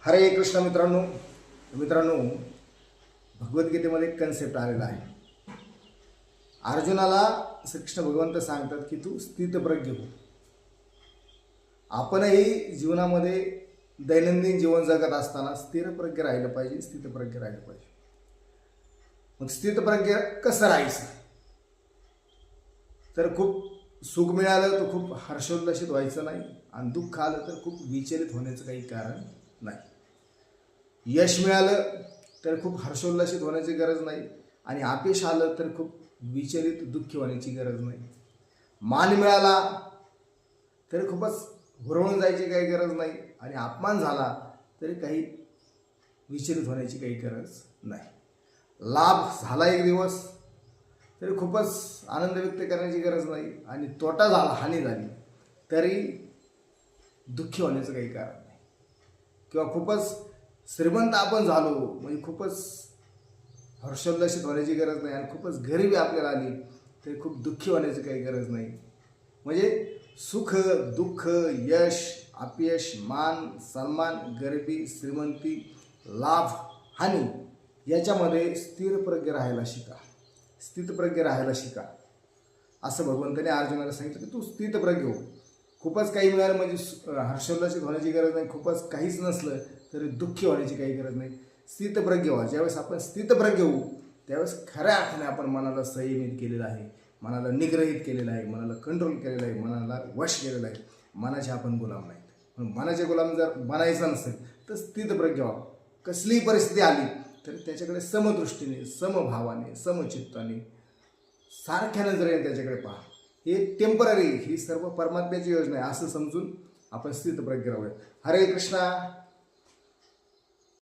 हरे कृष्ण मित्रांनो मित्रांनो भगवद्गीतेमध्ये एक कन्सेप्ट आलेला आहे। अर्जुनाला श्रीकृष्ण भगवंत सांगतात की तू स्थितप्रज्ञ हो। आपणही जीवनामध्ये दैनंदिन जीवन जगत असताना स्थिरप्रज्ञ राहिलं पाहिजे, स्थितप्रज्ञ राहिलं पाहिजे। मग स्थितप्रज्ञ कसं राहायचं? तर खूप सुख मिळालं तर खूप हर्षोल्लासित व्हायचं नाही, आणि दुःख आलं तर खूप विचलित होण्याचं काही कारण नाही। यश मिळालं तर खूप हर्षोल्लासित होण्याची गरज नाही, आणि अपयश आलं तर खूप विचलित दुःखी होण्याची गरज नाही। मान मिळाला तर खूपच हुरळून जायची काही गरज नाही, आणि अपमान झाला तरी काही विचलित होण्याची काही गरज नाही। लाभ झाला एक दिवस तरी खूपच आनंद व्यक्त करण्याची गरज नाही, आणि तोटा झाला, हानी झाली तरी दुःखी होण्याचं काही कारण नाही। किंवा खूपच श्रीमंत आपण झालो म्हणजे खूपच हर्षोल्लासित होण्याची गरज नाही, आणि खूपच गरिबी आपल्याला आली तरी खूप दुःखी होण्याची काही गरज नाही। म्हणजे सुख दुःख, यश अपयश, मान सन्मान, गरिबी श्रीमंती, लाभ हानी याच्यामध्ये स्थिरप्रज्ञ राहायला शिका, स्थितप्रज्ञ राहायला शिका। असं भगवंताने अर्जुनाला सांगितलं की तू स्थितप्रज्ञ हो। खूपच काही मिळालं म्हणजे हर्षोल्लासित होण्याची गरज नाही, खूपच काहीच नसलं तरी दुःखी होण्याची काही गरज नाही। स्थितप्रज्ञ व्हा। ज्यावेळेस आपण स्थितप्रज्ञ होऊ त्यावेळेस खऱ्या अर्थाने आपण मनाला संयमित केलेलं आहे, मनाला निग्रहित केलेलं आहे, मनाला कंट्रोल केलेलं आहे, मनाला वश केलेलं आहे। मनाचे आपण गुलाम नाहीत। पण मनाचे गुलाम जर बनायचं नसेल तर स्थितप्रज्ञ व्हा। कसलीही परिस्थिती आली तर त्याच्याकडे समदृष्टीने, समभावाने, समचित्ताने, सारख्या नजरेने त्याच्याकडे पहा। हे टेम्पररी, ही सर्व परमात्म्याची योजना आहे असं समजून आपण स्थितप्रज्ञ राहूया। हरे कृष्णा।